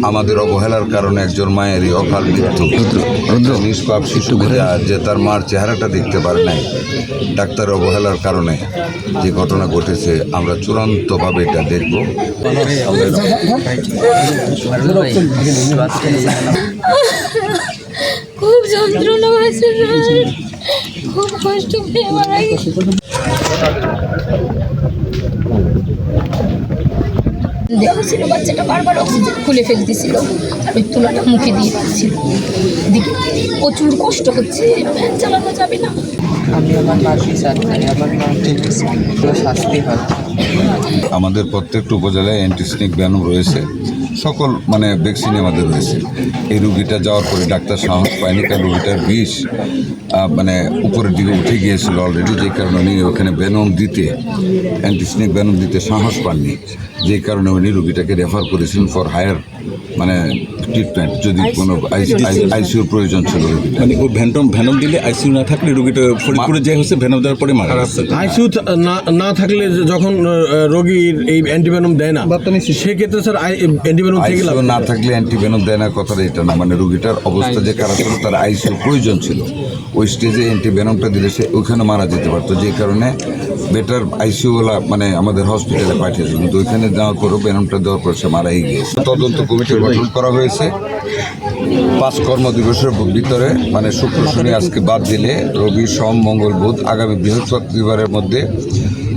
আমাদের অবহেলার কারণে একজন মায়েরই অকাল মৃত্যু। নিষ্পাপ শিশু যে তার মার চেহারাটা দেখতে পারে নাই, ডাক্তার অবহেলার কারণে যে ঘটনা ঘটেছে, আমরা চূড়ান্তভাবে এটা দেখব। খুব যন্ত্রণা হয়েছে, খুব কষ্ট পেয়ে মারা গেছে। দেওয়া ছিল, বাচ্চাটা বারবার অক্সিজেন খুলে ফেলতেছিল, আর ওই তুলাটা মুখে দিয়ে দিচ্ছিল। এদিকে প্রচুর কষ্ট হচ্ছে, ভ্যান চালানো যাবে না। আমি আমার মার বিচার চাই, আমার মা ঠিক আছে, শাস্তি হয়। আমাদের প্রত্যেকটা উপজেলায় অ্যান্টিস্নিক ভ্যানম রয়েছে, সকল ভ্যাকসিন আমাদের রয়েছে। এই রুগীটা যাওয়ার পরে ডাক্তার সাহস পায়নি, কারণ রুগীটার বিষ উপরের দিকে উঠে গিয়েছিল অলরেডি, যে কারণে উনি ওখানে ভ্যানম দিতে, অ্যান্টিস্নিক ভ্যানম দিতে সাহস পাননি, যে কারণে উনি রুগীটাকে রেফার করেছিলেন ফর হায়ার ট্রিটমেন্ট, যদি কোনো আইসিউর প্রয়োজন ছিল। ও ভ্যানম দিলে আইসিইউ না থাকলে রোগীটা ফরিদপুরে যে হচ্ছে ভ্যানম দেওয়ার পরে মারা গেছে। আইসিইউ না থাকলে যখন রোগীর এই অ্যান্টিভেনম দেয় না, সেক্ষেত্রে স্যার অ্যান্টিভেনম থেকে না থাকলে অ্যান্টিভেনম দেয় না, কথাটা এটা না। রোগীটার অবস্থা যে খারাপ ছিল, তার আইসিইউ প্রয়োজন ছিল, ওই স্টেজে অ্যান্টিভেনমটা দিলে সে ওইখানে মারা যেতে পারতো, যে কারণে বেটার আইসিইউওয়ালা আমাদের হসপিটালে পাঠিয়েছিল, কিন্তু ওইখানে যাওয়ার পরও ভ্যানমটা দেওয়ার পর সে মারাই গিয়েছে। তদন্ত কমিটি গঠন করা হয়েছে 5 কর্মদিবসের ভিতরে, শুক্র শনি আজকে বাদ দিলে রবি সোম মঙ্গল বুধ আগামী বৃহস্পতিবারের মধ্যে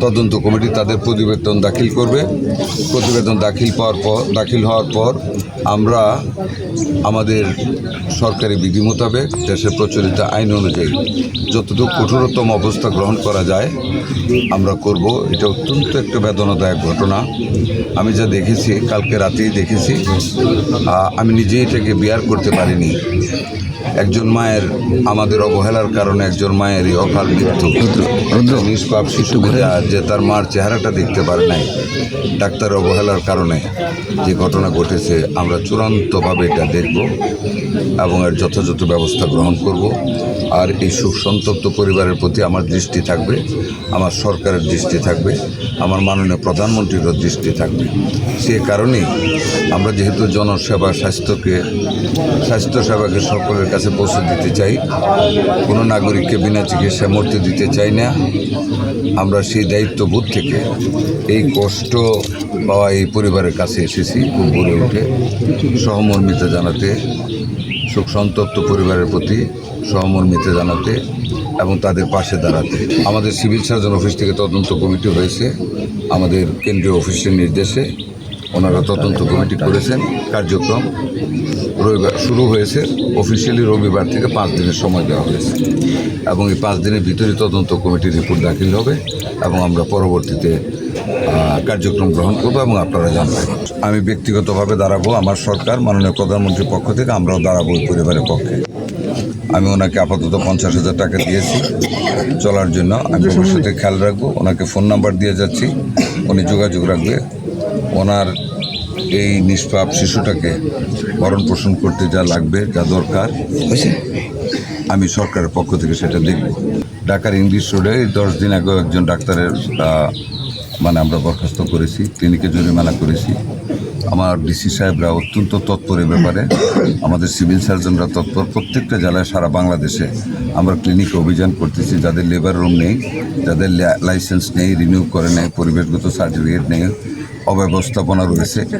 তদন্ত কমিটি তাদের প্রতিবেদন দাখিল করবে। প্রতিবেদন দাখিল হওয়ার পর আমরা আমাদের সরকারি বিধি মোতাবেক দেশের প্রচলিত আইন অনুযায়ী যতটুকু কঠোরতম অবস্থা গ্রহণ করা যায় আমরা করব। এটা অত্যন্ত একটা বেদনাদায়ক ঘটনা। আমি যা দেখেছি, কালকে রাতেই দেখেছি, আমি নিজেই এটাকে বিয়ার করতে পারিনি। একজন মায়ের, আমাদের অবহেলার কারণে একজন মায়েরই অকাল মৃত্যু। নিষ্পাপ শিশু যে তার মার চেহারাটা দেখতে পারে নাই, ডাক্তার অবহেলার কারণে যে ঘটনা ঘটেছে, আমরা চূড়ান্তভাবে এটা দেখব এবং এর যথাযথ ব্যবস্থা গ্রহণ করব। আর এই শোক সন্তপ্ত পরিবারের প্রতি আমার দৃষ্টি থাকবে, আমার সরকারের দৃষ্টি থাকবে, আমার মাননীয় প্রধানমন্ত্রীরও দৃষ্টি থাকবে। সে কারণেই আমরা যেহেতু জনসেবা, স্বাস্থ্যসেবাকে সকলের কাছে পৌঁছে দিতে চাই, কোনো নাগরিককে বিনা চিকিৎসা মরতে দিতে চাই না, আমরা সেই দায়িত্ববোধ থেকে এই কষ্ট পাওয়া এই পরিবারের কাছে এসেছি খুব ভোরে উঠে সহমর্মিতা জানাতে, শোক সন্তপ্ত পরিবারের প্রতি সহমর্মিতা জানাতে এবং তাদের পাশে দাঁড়াতে। আমাদের সিভিল সার্জন অফিস থেকে তদন্ত কমিটি হয়েছে, আমাদের কেন্দ্রীয় অফিসের নির্দেশে ওনারা তদন্ত কমিটি করেছেন। কার্যক্রম রবিবার শুরু হয়েছে, অফিসিয়ালি রবিবার থেকে 5 দিনের সময় দেওয়া হয়েছে এবং এই 5 দিনের ভিতরে তদন্ত কমিটির রিপোর্ট দাখিল হবে এবং আমরা পরবর্তীতে কার্যক্রম গ্রহণ করবো এবং আপনারা জানবেন। আমি ব্যক্তিগতভাবে দাঁড়াবো, আমার সরকার, মাননীয় প্রধানমন্ত্রীর পক্ষ থেকে আমরাও দাঁড়াবো ওই পরিবারের পক্ষে। আমি ওনাকে আপাতত 50,000 টাকা দিয়েছি চলার জন্য। আমি ভবিষ্যতে খেয়াল রাখবো, ওনাকে ফোন নাম্বার দিয়ে যাচ্ছি, উনি যোগাযোগ রাখবে। ওনার এই নিষ্পাপ শিশুটাকে ভরণ পোষণ করতে যা লাগবে, যা দরকার, আমি সরকারের পক্ষ থেকে সেটা দেখব। ঢাকার ইংলিশ রোডে 10 দিন আগে একজন ডাক্তারের আমরা বরখাস্ত করেছি, ক্লিনিকে জরিমানা করেছি। আমার ডিসি সাহেবরা অত্যন্ত তৎপর এ ব্যাপারে, আমাদের সিভিল সার্জনরা তৎপর। প্রত্যেকটা জেলায় সারা বাংলাদেশে আমরা ক্লিনিকে অভিযান করতেছি, যাদের লেবার রুম নেই, যাদের লাইসেন্স নেই, রিনিউ করে নেই, পরিবেশগত সার্টিফিকেট নেই, অব্যবস্থাপনা রয়েছে,